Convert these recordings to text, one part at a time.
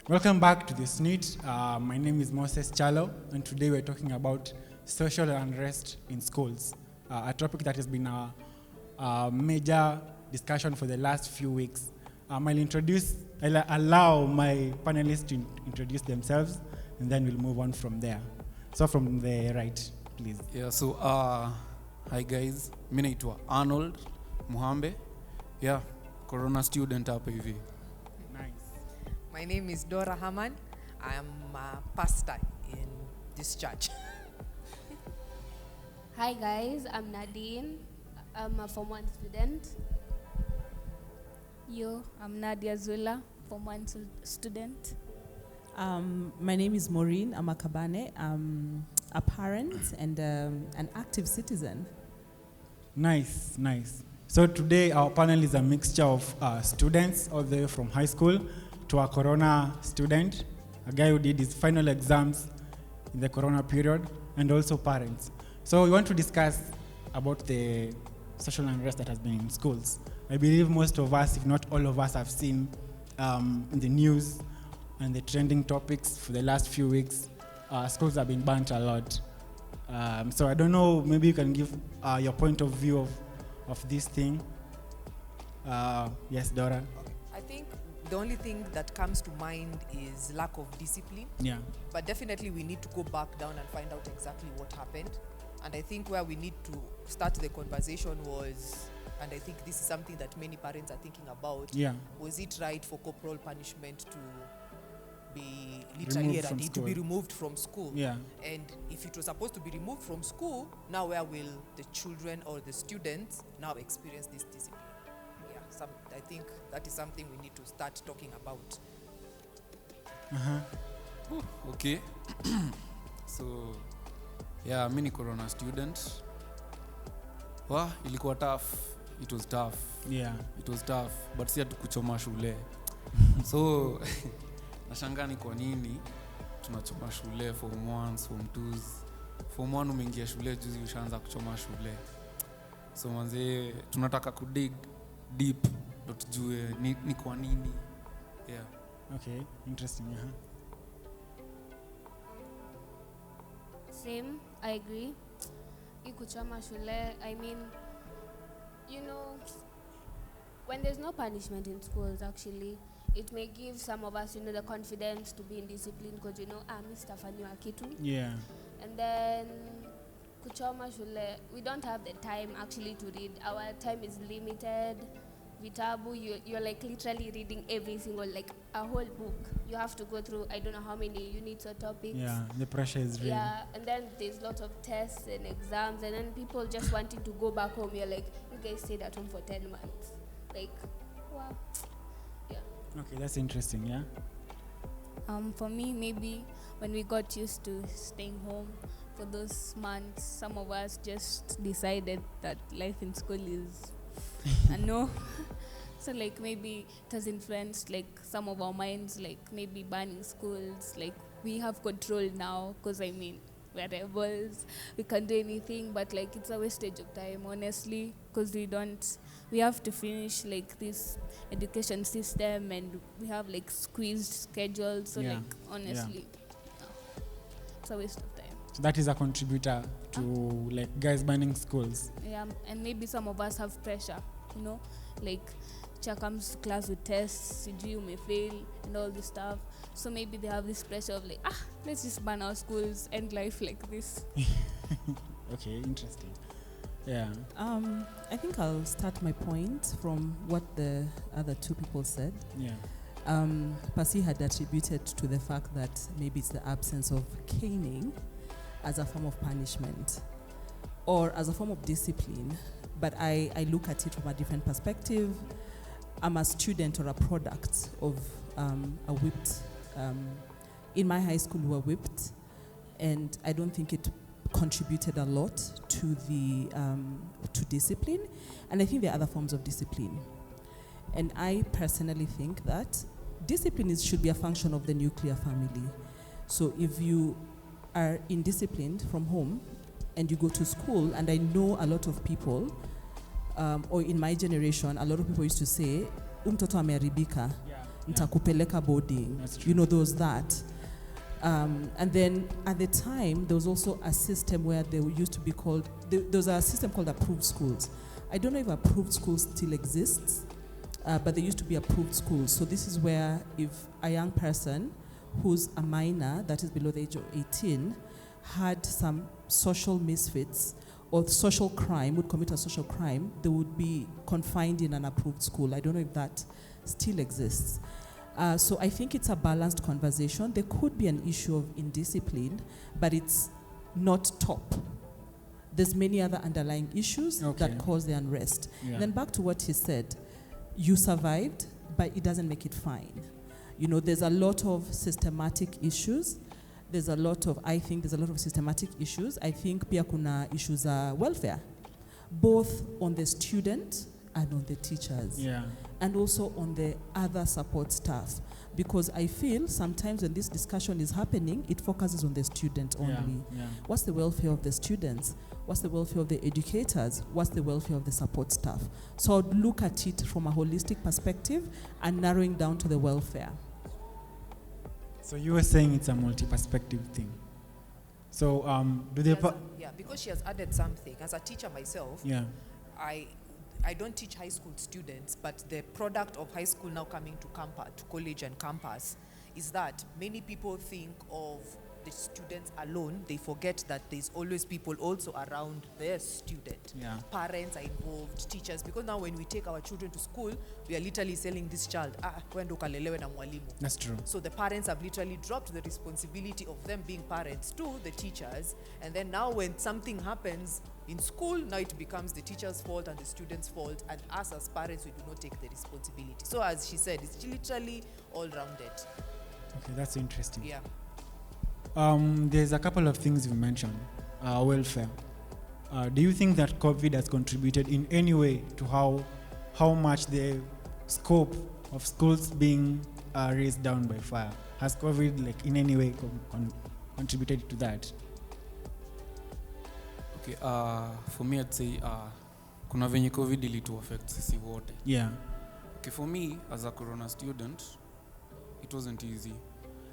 Welcome back to the Sneet. My name is Moses Chalo, and today we're talking about social unrest in schools, a topic that has been a major discussion for the last few weeks. I'll allow my panelists to introduce themselves, and then we'll move on from there. So from the right, please. Yeah, so hi guys, mimi naitwa Arnold Muhambe. Yeah, Corona student hapa hivi. My name is Dora Haman. I am a pastor in this church. Hi guys, I'm Nadine. I'm a Form 1 student. I'm Nadia Zula, Form 1 student. My name is Maureen Amakabane. I'm a parent and an active citizen. Nice. So today our panel is a mixture of students all the way from high school to a Corona student, a guy who did his final exams in the Corona period, and also parents. So we want to discuss about the social unrest that has been in schools. I believe most of us, if not all of us, have seen in the news and the trending topics for the last few weeks. Schools have been burnt a lot. So I don't know, maybe you can give your point of view of this thing. Yes, Dora? I think the only thing that comes to mind is lack of discipline. Yeah. But definitely we need to go back down and find out exactly what happened. And I think where we need to start the conversation was, and I think this is something that many parents are thinking about, was it right for corporal punishment to be literally to be removed from school? Yeah. And if it was supposed to be removed from school, now where will the children or the students now experience this discipline? Yeah, I think that is something we need to start talking about. Okay. So yeah, mimi ni Corona student. Ilikuwa tough. It was tough. Yeah. It was tough, but si hatukuchoma shule. So nashangaa ni kwa nini tunachoma shule form 1s, form 2s. Form 1 umeingia shule juzi ushaanza kuchoma shule. So manze tunataka kudig deep ndo tujue ni kwa nini. Yeah. Okay, interesting. Same, I agree. Ikuchama shule, I mean, when there's no punishment in schools, actually, it may give some of us, the confidence to be in discipline because, Mr. Fanyo Akitu. Yeah. And then, kuchoma shule, we don't have the time actually to read. Our time is limited. Vitabu, you're like literally reading every single, like a whole book. You have to go through, I don't know how many units or topics. Yeah, the pressure is real. Yeah, and then there's lots of tests and exams, and then people just wanting to go back home. You're like, you guys stayed at home for 10 months. Like, wow. Yeah. Okay, that's interesting, yeah? For me, maybe when we got used to staying home for those months, some of us just decided that life in school is a no. So like maybe it has influenced like some of our minds, like maybe banning schools. Like we have control now because we're rebels, we can do anything, but like it's a wastage of time, honestly, because we have to finish like this education system and we have like squeezed schedules. So like honestly, it's a waste of time. So that is a contributor to like guys banning schools. Yeah, and maybe some of us have pressure, like teacher comes to class with tests, you may fail and all this stuff. So maybe they have this pressure of like, let's just ban our schools, end life like this. Okay, interesting. Yeah. I think I'll start my point from what the other two people said. Yeah. Pasi had attributed to the fact that maybe it's the absence of caning as a form of punishment or as a form of discipline. But I look at it from a different perspective. I'm a student or a product of a whipped. In my high school, we were whipped, and I don't think it contributed a lot to the to discipline. And I think there are other forms of discipline. And I personally think that discipline should be a function of the nuclear family. So if you are indisciplined from home and you go to school, and I know a lot of people, or in my generation, a lot of people used to say, mtoto ameharibika. nitakupeleka boarding. You know, there was that. And then at the time, there was also a system where they used to be called, there was a system called approved schools. I don't know if approved schools still exists, but there used to be approved schools. So this is where if a young person who's a minor, that is below the age of 18, had some social misfits or social crime, would commit a social crime, they would be confined in an approved school. I don't know if that still exists. So I think it's a balanced conversation. There could be an issue of indiscipline, but it's not top. There's many other underlying issues that cause the unrest. Yeah. Then back to what he said, you survived, but it doesn't make it fine. You know, there's a lot of systematic issues. I think there's a lot of systematic issues. I think pia kuna issues welfare, both on the student and on the teachers. Yeah. And also on the other support staff. Because I feel sometimes when this discussion is happening, it focuses on the student only. Yeah. What's the welfare of the students? What's the welfare of the educators? What's the welfare of the support staff? So I'd look at it from a holistic perspective and narrowing down to the welfare. So you were saying it's a multi-perspective thing. So do they... because she has added something. As a teacher myself, I don't teach high school students, but the product of high school now coming to college and campus is that many people think of the students alone. They forget that there's always people also around their student. Yeah. Parents are involved, teachers, because now when we take our children to school, we are literally selling this child, kwenda ukalelewe na mwalimu. That's true. So the parents have literally dropped the responsibility of them being parents to the teachers, and then now when something happens in school, now it becomes the teacher's fault and the student's fault, and us as parents, we do not take the responsibility. So as she said, it's literally all-rounded. Okay, that's interesting. Yeah. There's a couple of things you mentioned. Welfare. Do you think that COVID has contributed in any way to how much the scope of schools being raised down by fire? Has COVID in any way contributed to that? Okay, for me I'd say kuna venye COVID ilitu affect sisi wote. Yeah. Okay, for me as a corona student, it wasn't easy.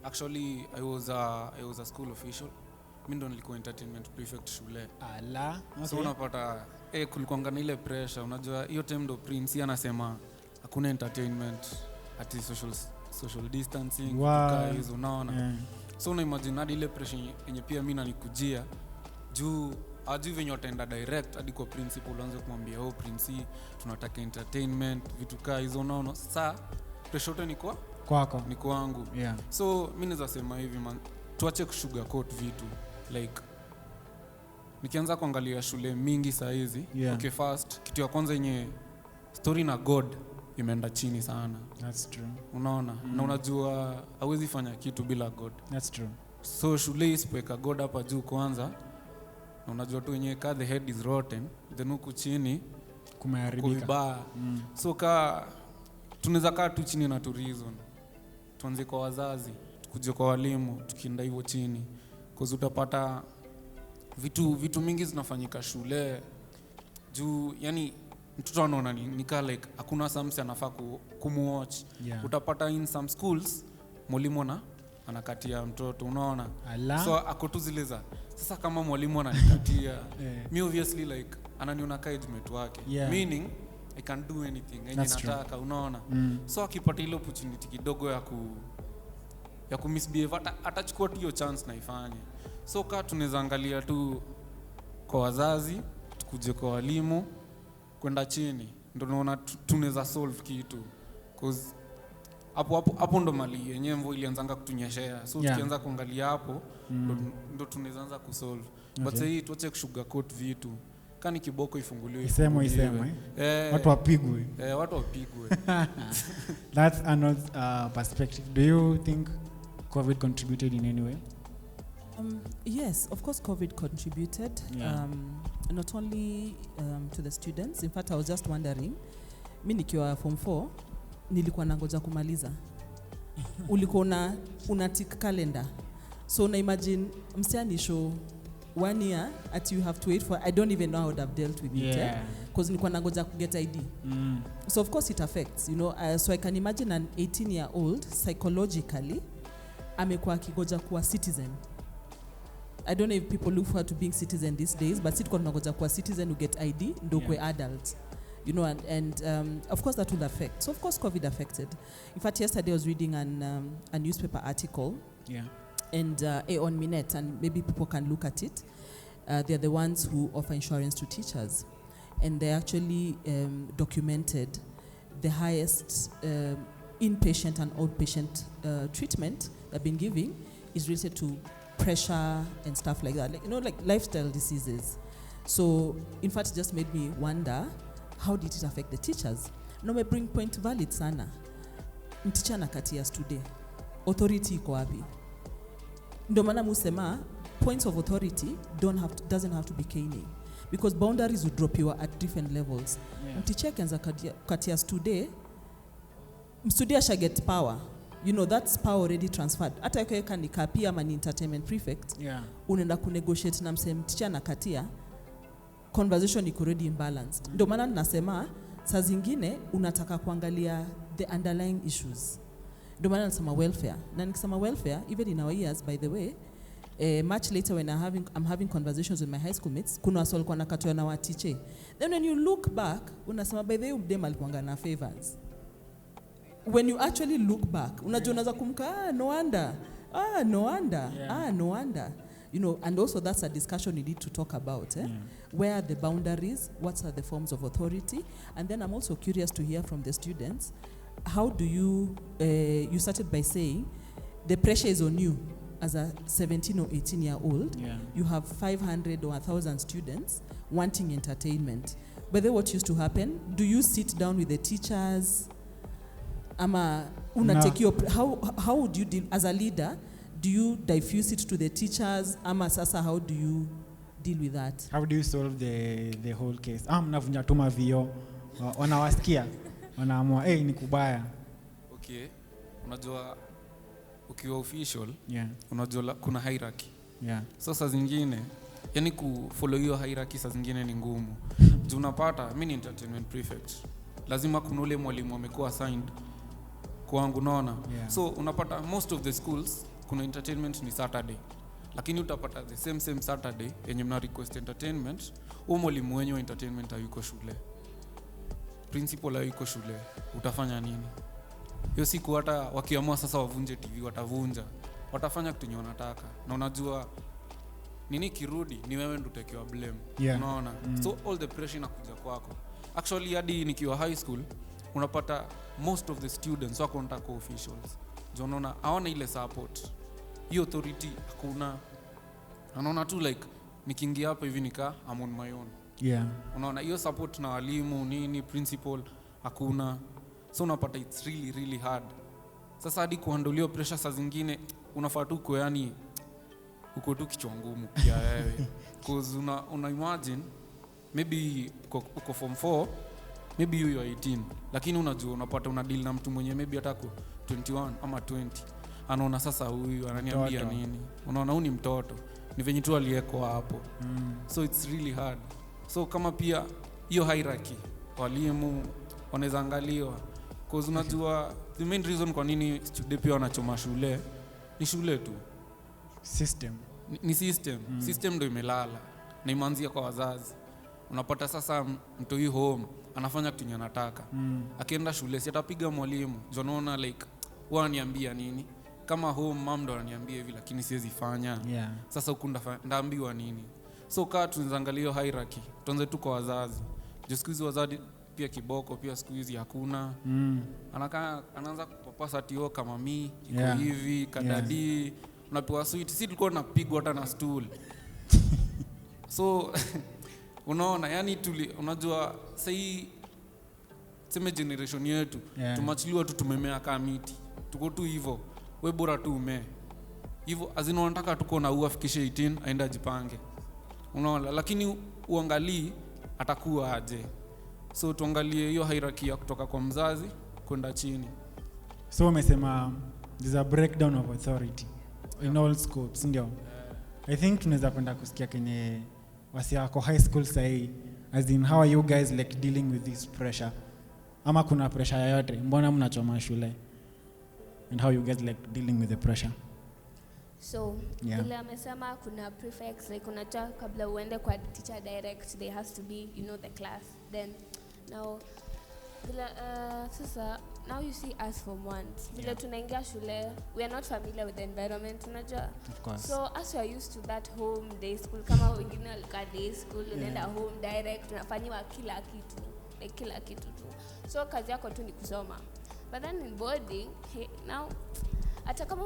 Actually, I was a school official. Mimi ndo nilikuwa entertainment prefect shule. Ala. Okay. So unapata kulikuwa na ile pressure. Unajua hiyo time ndo prince anasema hakuna entertainment, ati social distancing, guys, unaona. Yeah. So una imagine hadi ile pressure yenye pia mimi nanikujia juu ajui venye wataenda direct hadi kwa principal anze kumwambia prince tunataka entertainment, vitu kaa hizo, unaona. Sasa pressure yote ni kwako, ni kwangu. Yeah. So mimi naweza sema hivi man, tuache kusugarcoat vitu. Like nikianza kuangalia shule mingi saa hizi, okay, first kitu ya kwanza yenye story na God imeenda chini sana. That's true. Unaona? Na unajua hauwezi fanya kitu bila God. That's true. So shule isipoweka God hapa juu kwanza, na unajua tu wenyewe the head is rotten, then huku chini kumeharibika. So tunaweza kaa tu chini na reason. Tuanze kwa wazazi, tukuje kwa walimu, tukienda hivyo chini. Cause utapata vitu mingi zinafanyika shule juu, yani mtoto anaona nika like hakuna samsi anafaa kumuwatch. Yeah. Utapata in some schools mwalimu anakatia mtoto, unaona. So ako tu zile za sasa, kama mwalimu ananikatia me obviously like ananiona judgment wake. Yeah. Meaning I can do anything yenye nataka, unaona. So akipata ile opportunity kidogo ya kumisbehave, atachukua tu hiyo chance na ifanye. So tunaweza angalia tu kwa wazazi, tukuje kwa walimu, kwenda chini, ndio naona tunaweza solve kitu. Cause hapo ndo mali yenyewe mvua ilianza kutunyeshea. So tukianza kuangalia hapo ndo tunaweza anza kusolve. Okay. But say tuache kusugarcoat vitu. Kani kiboko ifunguliwe. Isemwe. Watu wapigwe. Watu wapigwe. That's another perspective. Do you think COVID contributed in any way? Yes, of course COVID contributed. Yeah. Not only to the students. In fact, I was just wondering, mimi nikiwa form 4 nilikuwa nangoja kumaliza. Ulikuwa una tick calendar. So na imagine msichana show 1 year at you have to wait for, I don't even know how I would have dealt with it because nilikuwa nangoja kuget ID. So of course it affects, you know, so I can imagine an 18-year-old psychologically amekuwa akigoja kuwa citizen. I don't know if people look forward to being citizen these days, but sit tunangoja kuwa citizen who get ID ndo kwe adult. You know, and of course that will affect. So of course COVID affected. In fact, yesterday I was reading a newspaper article. And on Minet, and maybe people can look at it. They're the ones who offer insurance to teachers. And they actually documented the highest inpatient and outpatient treatment they've been giving is related to pressure and stuff like that. Like, you know, like lifestyle diseases. So, in fact, it just made me wonder, how did it affect the teachers? No, me bring point valid sana. Mteacher nakatias today. Authority iko wapi? Ndo maana musema points of authority doesn't have to be caning, because boundaries will drop you at different levels. Mteacher kanza katias today, mstudia shall get power. You know, that's power already transferred. Hata yako ni kapi ama ni entertainment prefect. Unaenda kunegotiate na msema teacher na katia, conversation iko already imbalanced. Ndio maana ninasema saa zingine unataka kuangalia the underlying issues. Ndio maana nasema welfare. Na nikisema welfare, even in our years, by the way, much later when I'm having conversations with my high school mates, kuna watu walikuwa nakatoa na watiche. Then when you look back, unasema by the way mdema alikuwa na favors. When you actually look back, unajua unaweza kumka, no wonder. No wonder. You know, and also that's a discussion you need to talk about. Where are the boundaries? What are the forms of authority? And then I'm also curious to hear from the students. How do you, you started by saying, the pressure is on you as a 17 or 18-year-old. You have 500 or 1,000 students wanting entertainment. But then what used to happen? Do you sit down with the teachers? Ama take your, how would you deal as a leader? Do you diffuse it to the teachers? Ama sasa, how do you deal with that? How do you solve the whole case? Mnavunja tuma vio, wanawasikia, wanaamua, ni kubaya. Okay, unajua ukiwa official, unajua kuna hierarchy. So saa zingine, yani kufollow hiyo hierarchy saa zingine ni ngumu. Juu unapata, mimi ni entertainment prefect. Lazima kuna ule mwalimu amekuwa assigned kwangu, naona. So unapata most of the schools kuna entertainment ni Saturday. Lakini utapata the same Saturday yenye mna request entertainment, mwalimu wenyewe entertainment hayuko shule. Principal hayuko shule. Utafanya nini? Hiyo siku hata wakiamua sasa wavunje TV watavunja. Watafanya kitu wanataka. Na unajua nini kirudi ni wewe ndio utakiwa blame. Unaona? So all the pressure inakuja kwako. Actually hadi nikiwa high school unapata most of the students wako nataka officials. Unaona hawana ile support. Hiyo authority hakuna. Anaona tu like nikiingia hapo hivi I'm on my own. Unaona hiyo support na walimu nini principal hakuna. So unapata it's really hard. Sasa hadi kuhandle pressure saa zingine unafaa tu kwa yani uko tu kichwa ngumu pia wewe. Cause una imagine maybe uko form 4, maybe you are 18, lakini unajua unapata una deal na mtu mwenye maybe atako 21 ama 20. Anaona sasa huyu ananiambia nini? Unaona huyu ni mtoto. Ni venye tu aliyeko hapo. So it's really hard. So kama pia hiyo hierarchy walimu wanaweza angaliwa. Cause unajua the main reason kwa nini student pia wanachoma shule ni shule tu. System. Ni system. System ndio imelala. Na imeanzia kwa wazazi. Unapata sasa mtoi home anafanya kitu anataka. Akienda shule si atapiga mwalimu. Unaona like waniambia nini? Kama home mom ndo ananiambia hivi lakini siwezi fanya. Sasa huko ndaambiwa nini? So kaa tunaangalia hiyo hierarchy. Tuanze tu kwa wazazi. Siku hizi wazazi pia kiboko pia siku hizi hakuna. Anaanza kupapasa tio kama mimi iko hivi kadadi unapewa sweet. Sisi tulikuwa tunapigwa hata na stool. So unaona yani unajua sasa sema generation yetu tumachiliwa tu tumemea kama miti. Tuko tu hivyo. Wewe bora tu ume. Hivyo azina unataka tuko na uafikishe 18 aenda jipange. Unaona lakini uangalie atakuwa aje. So tuangalie hiyo hierarchy ya kutoka kwa mzazi kwenda chini. So umesema there's a breakdown of authority in all scopes, ndio. I think tunaweza penda kusikia kenye wasi wako high school sahi, as in how are you guys like dealing with this pressure, ama kuna pressure yoyote, mbona mnachoma shule, and how you guys like dealing with the pressure? So Yeah. vile amesema kuna prefects, like unajua kabla uende kwa teacher direct, there has to be, you know, the class. Then now vile sasa now you see us from once vile tunaingia shule, we are not familiar with the environment, unajua. Of course. So as we are used to that home day school, kama wengine walikuwa day school, unaenda home direct, unafanyiwa kila kitu, like kila kitu tu. So kazi yako tu ni kusoma. But then in boarding, hey, now hata kama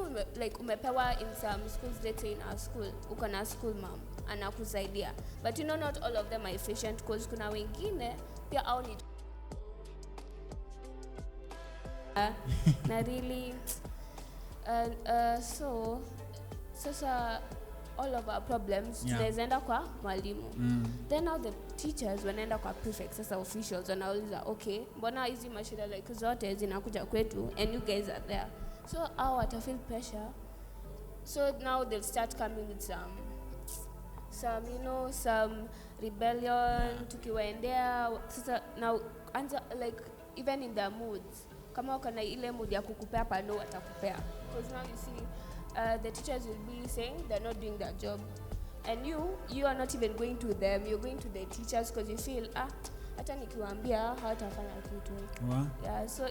umepewa in some schools, let's say in our school, uko na school mom anakusaidia, but you know not all of them are efficient, because kuna wengine pia au ni na really so sasa all of our problems tunaenda kwa mwalimu. Then now the teachers wanaenda kwa prefects, sasa officials wanauliza, okay, mbona hizi mashida like zote zinakuja kwetu and you guys are there? So our wata feel pressure. So now they'll start coming with some you know, some rebellion, tukiwaendea. Sasa now answer, like even in their moods, kama uko na ile mood ya kukupea pano watakupea, because now you see the teachers will be saying they're not doing their job, and you are not even going to them, you're going to the teachers because you feel hata nikiwaambia hawatafanya kitu. Yeah, so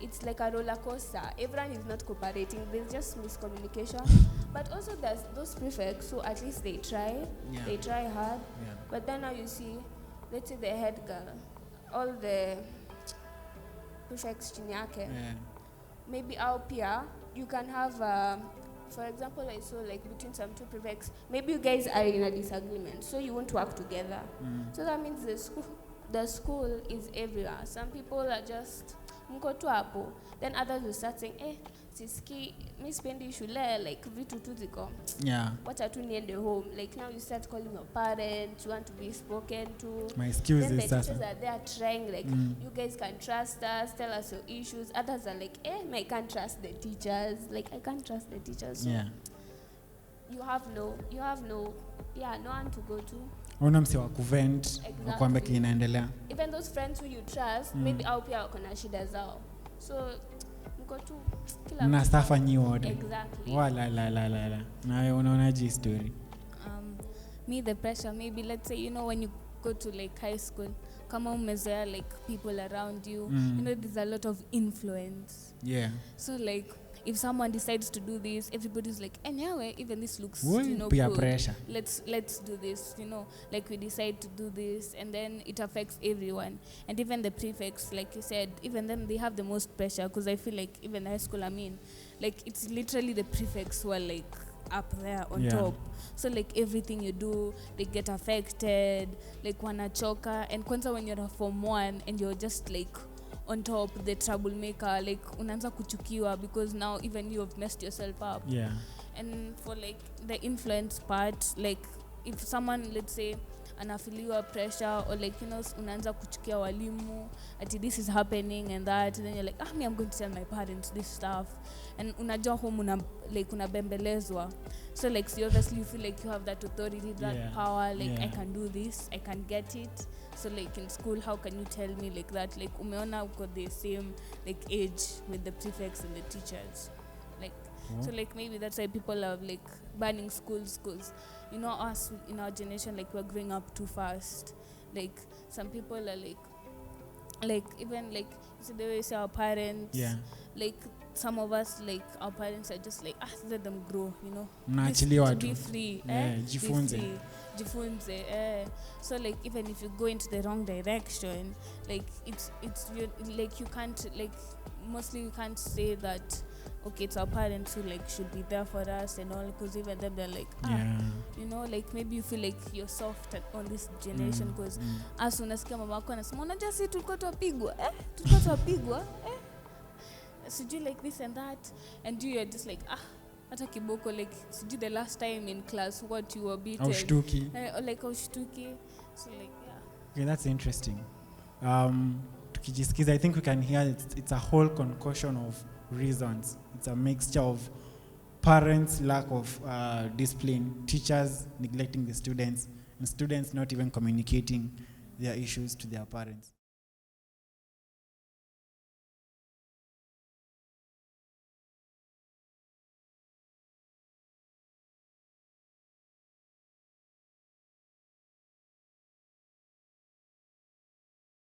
it's like a roller coaster. Everyone is not cooperating, there's just miscommunication. But also there's those prefects who at least they try hard. But then now you see, let's say the head girl, all the prefects chini yake, maybe out here you can have for example, I saw like between some two prefects, maybe you guys are in a disagreement, so you won't work together. So that means the school is everywhere. Some people are just mko tu hapo, then others will start saying, sisiki mi spendi shule, like vitu tu ziko, wacha tu niende home. Like now you start calling your parents, you want to be spoken to. My excuses. Then the teachers are there trying, like, you guys can trust us, tell us your issues. Others are like, I can't trust the teachers. Like, I can't trust the teachers. So you have no one to go to. Una msi wa kuvent wakwambia kinaendelea. Even those friends who you trust, maybe au pia wako na shida zao. So mko tu kila mnastafa nyi wote. Exactly. Wala la. Na unaonaje story? Me, the pressure, maybe let's say, you know, when you go to like high school, kama umezoea like people around you, you know, there's a lot of influence. So like if someone decides to do this, everybody's like, anyway, even this looks, you know, peer good. Pressure. Let's do this, you know, like we decide to do this, and then it affects everyone. And even the prefects, like you said, even them, they have the most pressure, because I feel like even high school, I mean, like it's literally the prefects who are like up there on top. So like everything you do, they get affected, like wanachoka. And kwanza when you're a form 1 and you're just like on top, the troublemaker, like unaanza kuchukiwa because now even you have messed yourself up. And for like the influence part, like if someone, let's say, anafiliwa pressure, or like, you know, unaanza kuchukia walimu, ati this is happening and that, then you're like, I'm going to tell my parents this stuff. And unajua home unabembelezwa. So like, so obviously you feel like you have that authority, that power, like I can do this, I can get it. So like in school, how can you tell me like that? Like umeona uko the same like age with the prefects and the teachers. Like so like maybe that's why people are like banning schools, because you know, us in our generation, like we're growing up too fast. Like some people are like even like so the way say our parents, like some of us, like our parents are just like, let them grow, you know, mnaachiliwa to be free, jifunze. So like even if you go into the wrong direction, like it's like you can't, like mostly you can't say that okay, it's our parents who like should be there for us and all, because even them they're like you know, like maybe you feel like you're soft on this generation, because as unasikia mama yako anasema unajua sisi tulikuwa tuwapigwa sijui like this and that, and you are just like hata kiboko, like sijui the last time in class what you were beaten, aushtuki. Like aushtuki. So like okay, that's interesting. Tukijisikiza, I think we can hear it's a whole concoction of reasons. It's a mixture of parents' lack of discipline, teachers neglecting the students, and students not even communicating their issues to their parents.